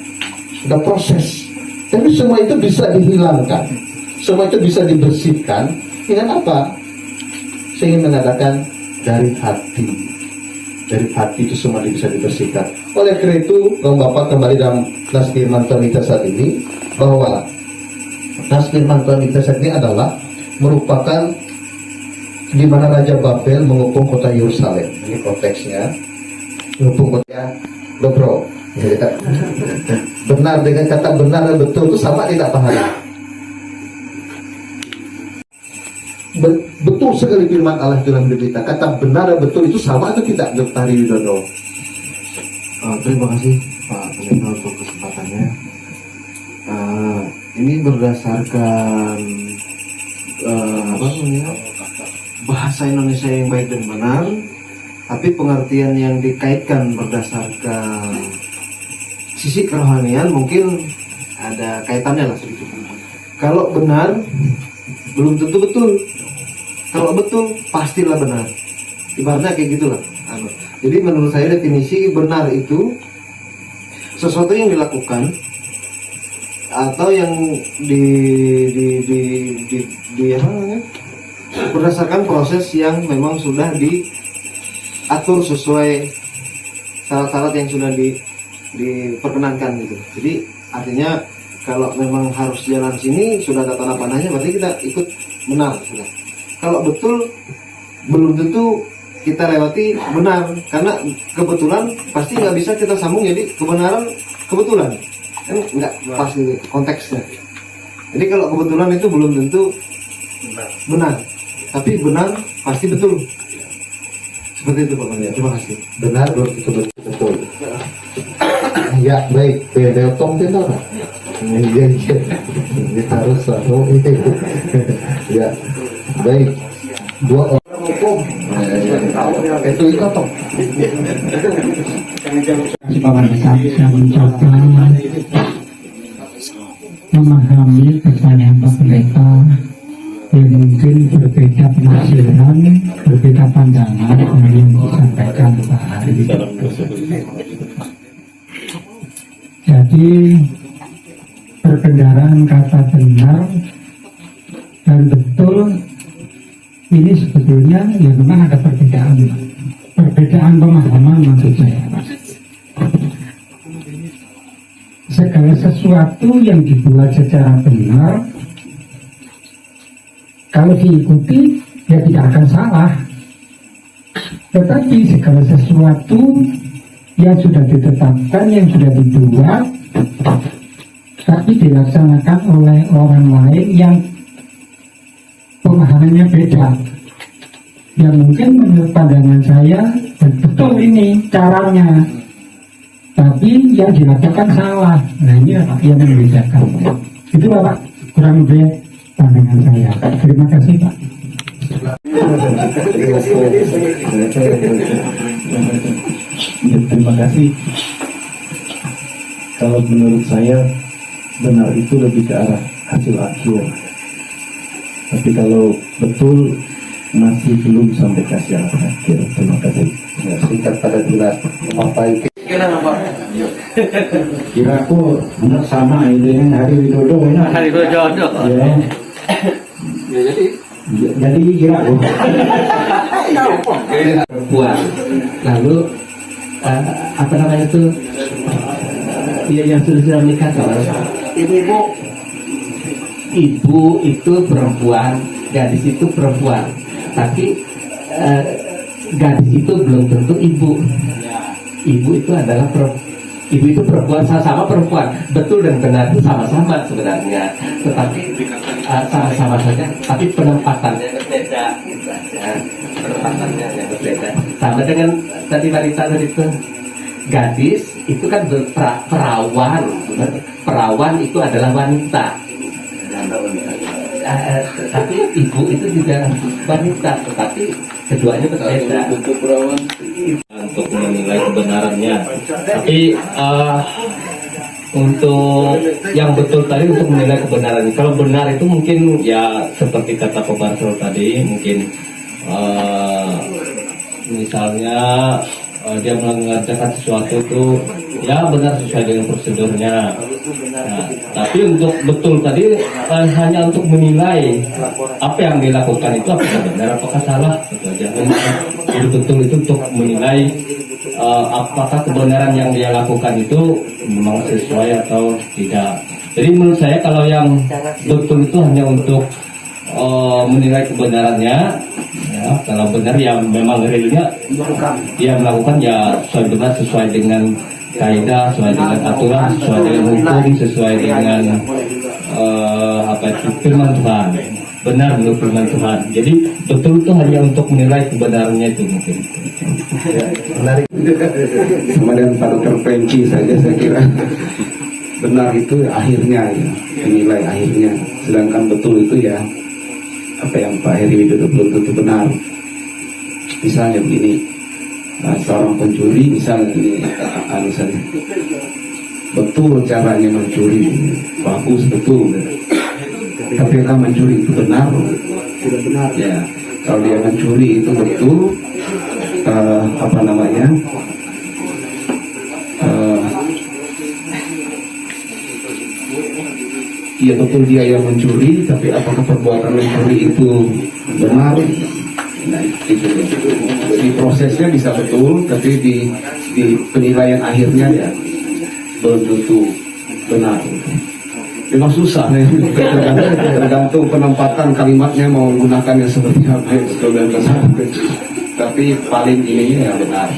sudah proses. Tapi semua itu bisa dihilangkan, semua itu bisa dibersihkan dengan apa? Saya ingin mengatakan dari hati. Dari hati itu semua bisa dibersihkan. Oleh karena itu, Bapak kembali dalam nas firman Tuhan kita saat ini, bahwa nas firman Tuhan kita saat ini adalah merupakan di mana Raja Babel mengepung kota Yerusalem. Ini konteksnya. Mengepung kota Dobro. Benar dengan kata benar dan betul itu sama tidak paham? Betul sekali firman Allah dalam hidup kita. Kata benar dan betul itu sama atau tidak, Dr. Hari Widodo? Terima kasih Pak Pendeta untuk kesempatannya. Ini berdasarkan bahasa Indonesia yang baik dan benar, tapi pengertian yang dikaitkan berdasarkan sisi kerohanian mungkin ada kaitannya lah sedikit. Kalau benar belum tentu betul. Kalau betul pastilah benar. Ibaratnya kayak gitulah. Jadi menurut saya definisi benar itu sesuatu yang dilakukan atau yang berdasarkan proses yang memang sudah diatur sesuai syarat-syarat yang sudah diperkenankan gitu. Jadi artinya kalau memang harus jalan sini sudah ada tanda panahnya, berarti kita ikut benar sudah. Kalau betul belum tentu kita lewati benar, karena kebetulan pasti nggak bisa kita sambung jadi kebenaran kebetulan, kan nggak pas gitu konteksnya. Jadi kalau kebetulan itu belum tentu benar, tapi benar pasti betul. Seperti itu Pak Maria. Terima kasih. Benar belum itu betul. Ya baik, Beotong itu apa? Iya, kita harus tahu itu. Ya baik, dua orang hukum. Itu toh. Bapak besar bisa mencoba memahami pertanyaan Pak Pendeta yang mungkin berbeda penafsiran, berbeda pandangan dari yang disampaikan Pak Hari. Jadi perbendaharaan kata benar dan betul ini sebetulnya ya memang ada perbedaan pemahaman maksud saya. Segala sesuatu yang dibuat secara benar kalau diikuti ya tidak akan salah, tetapi segala sesuatu yang sudah ditetapkan, yang sudah dibuat tapi dilaksanakan oleh orang lain yang pemahamannya beda, ya mungkin menurut pandangan saya betul ini caranya, tapi yang dilakukan salah. Nah ini Pak yang membedakan. Itu Pak kurang lebih pandangan saya. Terima kasih Pak. Terima kasih. Kalau menurut saya benar itu lebih ke arah hasil akhir. Tapi kalau betul masih belum sampai ke hasil akhir. Terima kasih. Ya, singkat pada jelas apa itu? Kira aku benar sama itu yang Hari Widodo ini. Hari Widodo. Ya. Jadi kira aku. Perempuan. Lalu apa namanya itu? Ya yang sudah menikah kalau ibu itu perempuan, gadis itu perempuan, tapi gadis itu belum tentu ibu. Ibu itu adalah ibu itu perempuan, sama-sama perempuan, betul dan benar itu sama-sama sebenarnya, tetapi sama-sama saja, tapi penempatannya berbeda, gitu aja. Penempatannya yang berbeda. Sama dengan tadi wanita tadi itu, gadis itu kan perawan, perawan itu adalah wanita. Tapi ibu itu juga wanita, tetapi keduanya berbeda. Untuk menilai kebenarannya. Tapi untuk yang betul tadi untuk menilai kebenaran. Kalau benar itu mungkin ya seperti kata Pak Marcel tadi, mungkin misalnya dia mengerjakan sesuatu itu ya benar sesuai dengan prosedurnya. Nah, tapi untuk betul tadi hanya untuk menilai apa yang dilakukan itu apakah benar apakah salah itu aja. Jadi betul itu untuk menilai apakah kebenaran yang dia lakukan itu memang sesuai atau tidak. Jadi menurut saya kalau yang betul itu hanya untuk menilai kebenarannya, ya, kalau benar ya memang realnya dia melakukan ya sesuai dengan kaidah, sesuai dengan aturan, sesuai dengan hukum, sesuai dengan firman Tuhan, benar menurut firman Tuhan. Jadi betul itu hanya untuk menilai kebenarannya itu mungkin. Ya, menarik. Sama dengan pada terpenci saja saya kira. Benar itu akhirnya ya, menilai akhirnya. Sedangkan betul itu ya apa yang Pak Heri Widodo belum tentu benar. Misalnya begini, seorang pencuri misalnya ini, misalnya betul caranya mencuri, bagus betul, tapi kalau mencuri itu benar, tidak benar. Ya, kalau dia mencuri itu betul, apa namanya? Iya betul dia yang mencuri, tapi apakah perbuatan mencuri itu benar? Nah, itu. Di prosesnya bisa betul, tapi di penilaian akhirnya ya belum tentu benar. memang susah nih. Tergantung penempatan kalimatnya mau menggunakannya seperti apa ya, dan tapi paling ini ya benar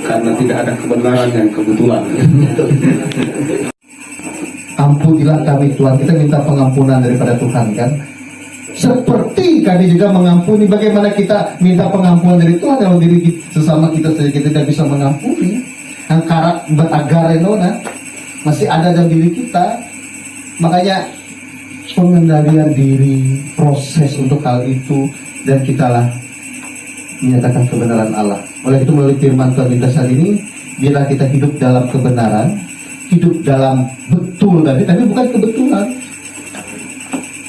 karena tidak ada kebenaran yang kebetulan. Ampunilah kami Tuhan, kita minta pengampunan daripada Tuhan kan. Seperti kami juga mengampuni, bagaimana kita minta pengampunan dari Tuhan kalau diri sesama kita saja kita tidak bisa mengampuni. Yang karat beragar nona masih ada dalam diri kita. Makanya pengendalian diri, proses untuk hal itu, dan kitalah menyatakan kebenaran Allah. Oleh itu melalui firman Tuhan kita saat ini, biarlah kita hidup dalam kebenaran, hidup dalam betul tapi bukan kebetulan,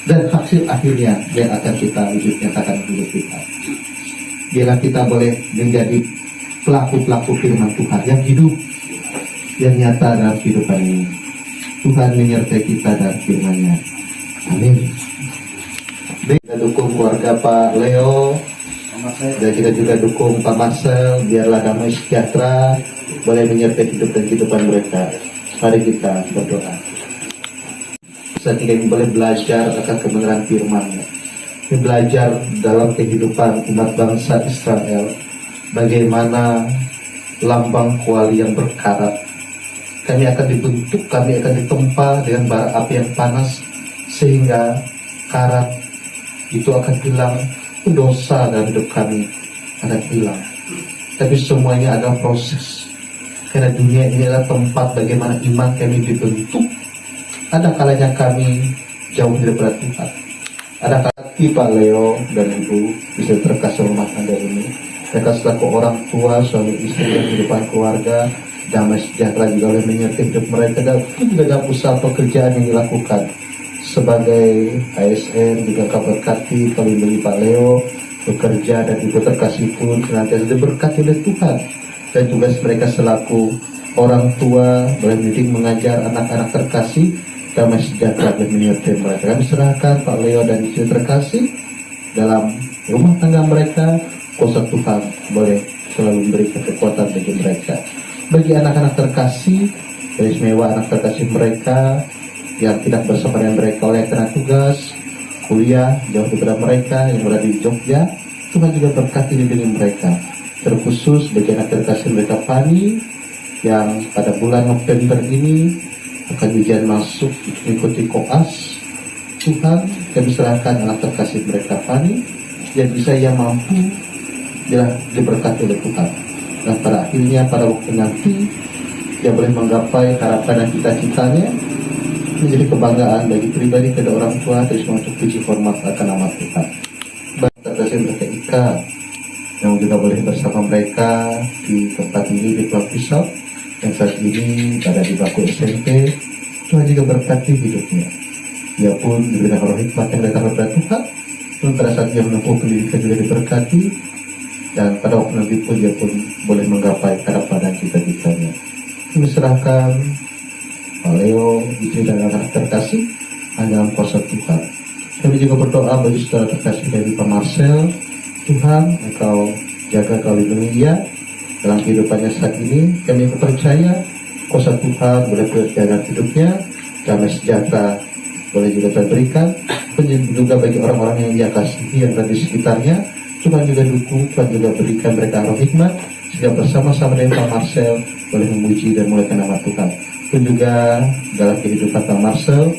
dan hasil akhirnya yang akan kita wujud nyatakan hidup kita. Biarlah kita boleh menjadi pelaku-pelaku firman Tuhan yang hidup, yang nyata dalam kehidupan ini. Tuhan menyertai kita dalam firman-Nya. Amin. Kita dukung keluarga Pak Leo, dan kita juga dukung Pak Marcel, biarlah damai sejahtera boleh menyertai hidup dan kehidupan mereka. Mari kita berdoa. Saat ini boleh belajar akan kebenaran firman, belajar dalam kehidupan umat bangsa Israel, bagaimana lambang kuali yang berkarat. Kami akan dibentuk, kami akan ditempa dengan bara api yang panas, sehingga karat itu akan hilang, dosa dalam hidup kami akan hilang. Tapi semuanya adalah proses, karena dunia ini adalah tempat bagaimana iman kami dibentuk. Ada kalanya kami jauh daripada Tuhan. Ada kalanya Pak Leo dan Ibu bisa terkasih rumah tangga ini. Mereka selaku orang tua, suami istri dan kehidupan keluarga, damai sejahtera juga oleh menyertai hidup mereka, dan juga dalam usaha pekerjaan yang dilakukan sebagai ASN. Juga kau berkati, kau lindungi Pak Leo bekerja, dan Ibu terkasih pun senantiasa diberkati oleh Tuhan, dan tugas mereka selaku orang tua boleh mendidik mengajar anak-anak terkasih, damai sejahtera dan menyertai mereka. Kami serahkan Pak Leo dan istri terkasih dalam rumah tangga mereka. Kuasa Tuhan boleh selalu memberikan kekuatan bagi mereka. Bagi anak-anak terkasih, dari istimewa anak terkasih mereka yang tidak bersama dengan mereka oleh karena tugas kuliah jauh daripada mereka yang berada di Jogja, Tuhan juga berkati lindungi mereka. Terkhusus bagi anak terkasih mereka Fani yang pada bulan November ini akan ujian masuk mengikuti koas. Tuhan, kami serahkan anak terkasih mereka Fani yang bisa yang mampu diberkati oleh Tuhan, dan pada akhirnya pada waktu nanti dia boleh menggapai harapan dan cita-citanya, menjadi kebanggaan bagi pribadi kedua orang tua, terus untuk puji hormat akan nama Tuhan. Baik terkasih mereka Ika yang juga boleh bersama mereka di tempat ini di Pulau Pisau, yang saat ini pada di bangku SMP. Tuhan juga berkati hidupnya. Dia pun diberikan roh hikmat yang datang dari Tuhan, dan pada saat dia menempuh pendidikan juga diberkati, dan pada waktu nanti pun dia pun boleh menggapai harapan dan cita-citanya. Kami serahkan Pak Leo, istri dan anak terkasih dalam kuasa Tuhan. Kami juga berdoa bagi saudara terkasih dari Pak Marcel. Tuhan, Engkau jaga, Kau lindungi dia dalam kehidupannya saat ini. Kami percaya kuasa Tuhan boleh berjaga hidupnya, damai sejahtera boleh juga terberikan, juga bagi orang-orang yang dia kasihi yang ada di sekitarnya. Tuhan juga dukung, Tuhan juga berikan mereka roh hikmat, sehingga bersama-sama dengan Pak Marcel boleh memuji dan memuliakan nama Tuhan. Dan juga dalam kehidupan Pak Marcel,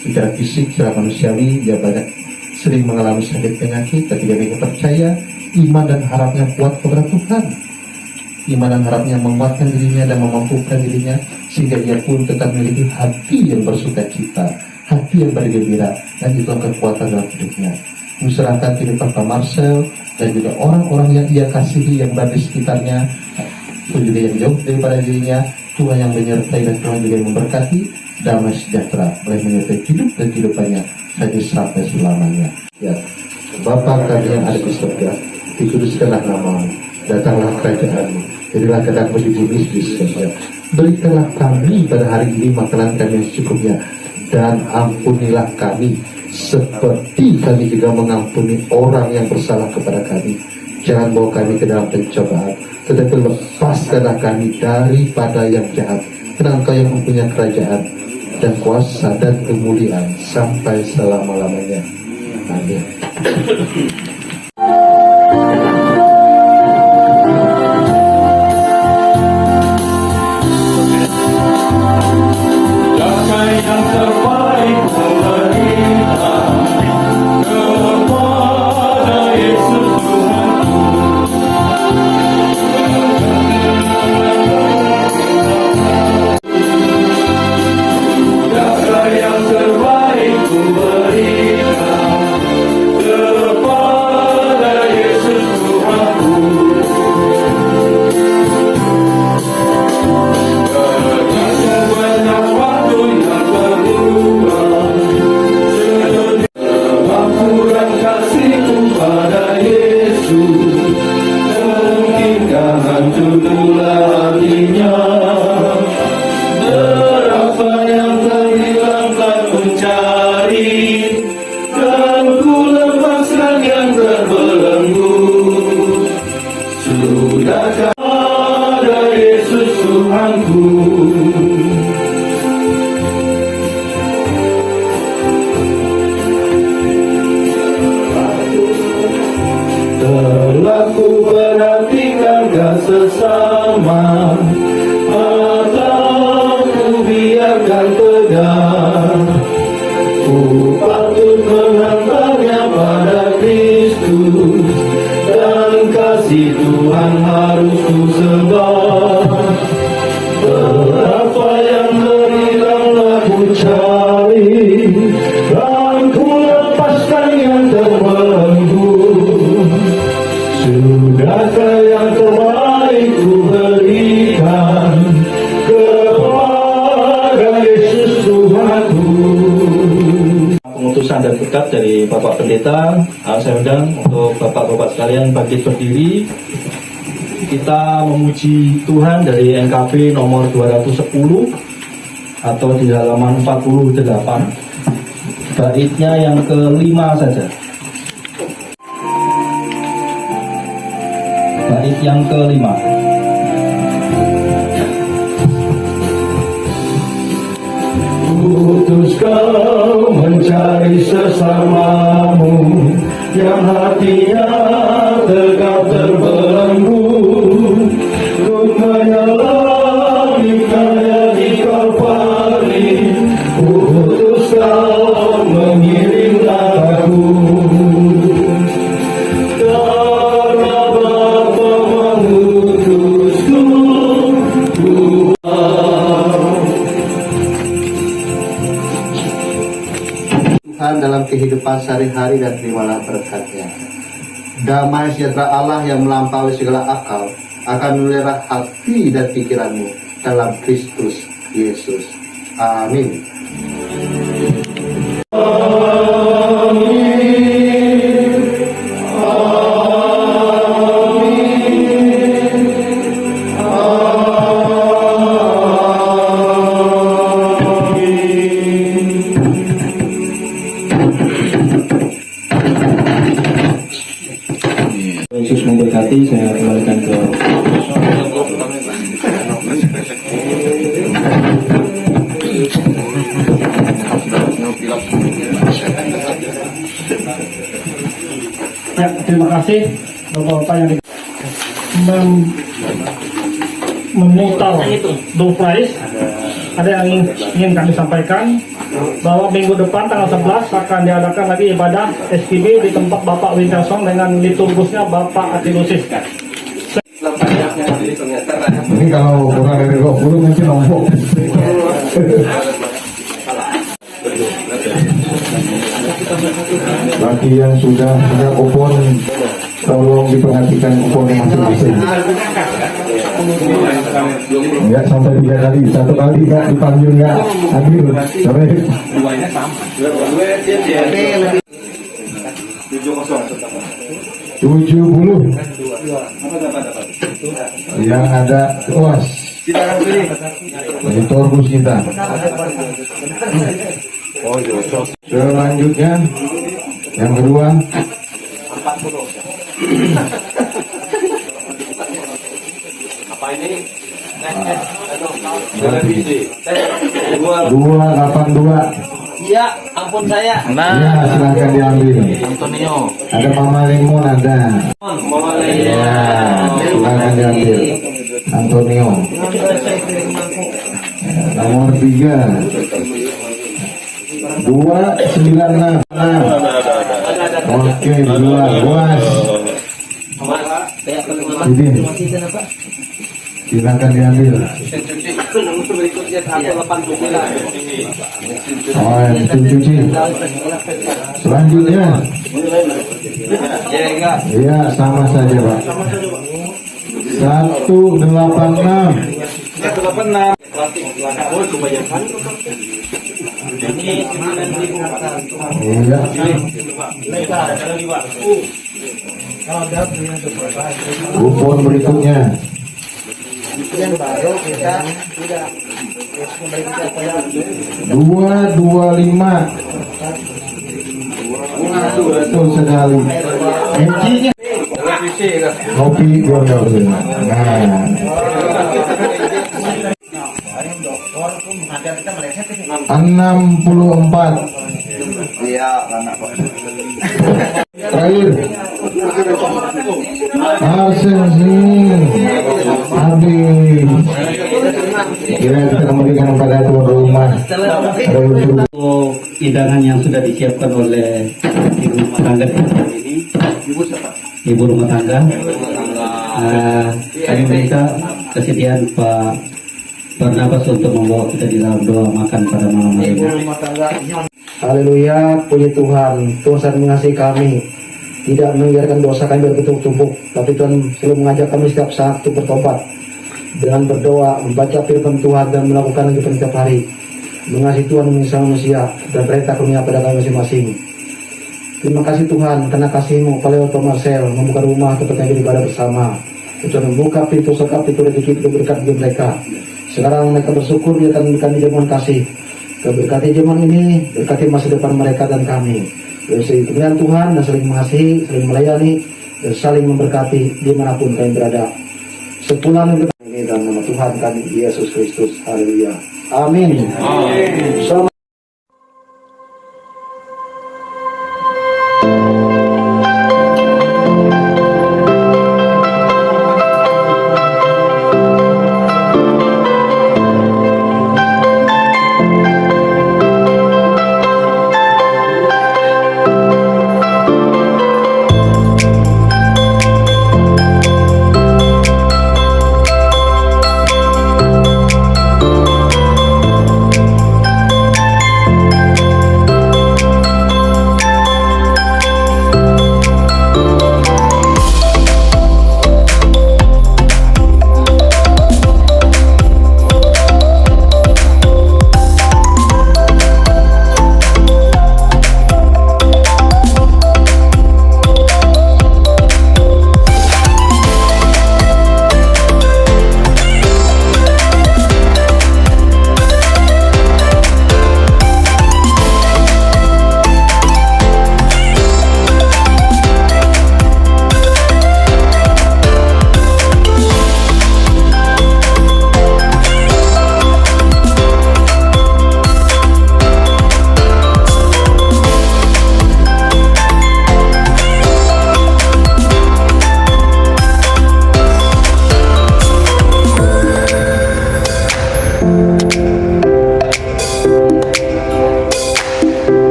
secara fisik, secara manusiawi, dia banyak sering mengalami sakit penyakit, tapi dia percaya iman dan harapnya kuat kepada Tuhan. Iman dan harapnya menguatkan dirinya dan memampukan dirinya, sehingga dia pun tetap memiliki hati yang bersuka cita, hati yang bergembira, dan itu kekuatan dalam hidupnya. Menserahkan kehidupan Pak Marcel dan juga orang-orang yang ia kasihi yang berada di sekitarnya, pun juga yang jauh daripada dirinya. Tuhan yang menyertai dan Tuhan juga yang memberkati, damai sejahtera boleh menyertai hidup dan kehidupannya sampai selamanya. Ya, Bapa kami yang ada di surga, dikuduskanlah namamu, datanglah kerajaan-Mu, jadilah kehendak-Mu di bumi seperti di surga. Berikanlah kami pada hari ini makanan kami yang secukupnya, dan ampunilah kami seperti kami juga mengampuni orang yang bersalah kepada kami. Jangan bawa kami ke dalam pencobaan, tetapi lepaskanlah kami daripada yang jahat. karena Engkau yang mempunyai kerajaan dan kuasa dan kemuliaan sampai selama-lamanya. Amin. Telah ku perhatikan sesama, atau ku biarkan tegar. Ku patut menghantarnya pada Kristus, dan kasih Tuhan harus ku sebar. Berapa yang terhilanglah ku cari, dan ku lepaskan yang terbelenggu. Sudahkah yang terbaik ku berikan kepada Yesus Tuhanku? Pengutusan dan berkat dari Bapak Pendeta, saya undang untuk Bapak-Bapak sekalian bangkit berdiri. Kita memuji Tuhan dari NKB nomor 210 atau di halaman 48. Baitnya yang kelima saja. Bait yang kelima. Putus kau mencari sesamamu yang hatinya tegap terbelenggu, untuk menyelami karya di Kalvari. Putus kau mengiring aku, karena Bapa mengutusku. Tuhan dalam kehidupan sehari-hari dan terimalah berkat-Nya. Damai sejahtera Allah yang melampaui segala akal akan memelihara hati dan pikiranmu dalam Kristus Yesus. Amin. Yesus memberkati, saya kembalikan ke Ya, terima kasih Bapak-Bapak yang memutar door prize. Ada yang ingin kami sampaikan bahwa minggu depan tanggal 11 akan diadakan lagi ibadah SPB di tempat Bapak Winterson dengan liturgusnya Bapak Atilusis. Ini kalau kurang dari 20 mungkin nombok. Bagi yang sudah punya kupon, tolong diperhatikan kuponnya masing-masing. Ya, sampai 3 kali, 1 kali nggak dipanggil nggak hadir. Sampai 70 yang ada luas monitor bus kita. Selanjutnya yang kedua Apa ini? 282. Iya, ampun saya. Ya, silahkan diambil. Antonio. Ada Mama Lemon ada. Ya, silahkan diambil. Antonio. Nomor 3. 296. Oke, 2 luas. Ini. Silahkan diambil. Oh, mesin cuci. Selanjutnya. Iya, sama saja, Pak. 186. Iya. Kupon berikutnya. 225. Betul sekali. MG-nya kopi gondol. Nah. 64. Terakhir. Arsenal. Habis. Kira kita kembalikan kepada tuan rumah. Untuk hidangan yang sudah disiapkan oleh ibu rumah tangga ini, ibu rumah tangga, kami minta kesediaan Pak Barnabas untuk membawa kita di dalam doa makan pada malam hari ini. Haleluya, puji Tuhan. Tuhan sangat mengasihi kami, tidak membiarkan dosa kami bertumpuk-tumpuk, tapi Tuhan selalu mengajak kami setiap saat untuk bertobat dengan berdoa, membaca firman Tuhan dan melakukan kehidupan setiap hari, mengasihi Tuhan menyesal manusia dan perintah karunia pada kami masing-masing. Terima kasih Tuhan karena kasih-Mu pada Pak Marcel membuka rumah tempat kami beribadah bersama. Tuhan membuka pintu sekap pintu rezeki itu berkat bagi mereka. Sekarang mereka bersyukur dia akan memberikan jamuan kasih. Berkati jamuan ini, berkati masa depan mereka dan kami. Kemudian Tuhan dan saling mengasihi, saling melayani, dan saling memberkati dimanapun kami berada. Sepulang ini dalam nama Tuhan kami Yesus Kristus. Haleluya. Amin. Selamat.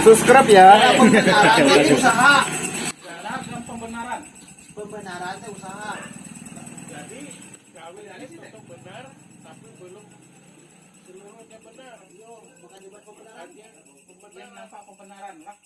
Subscribe ya. Pembenaran itu usaha. Yang nampak kebenaran lah.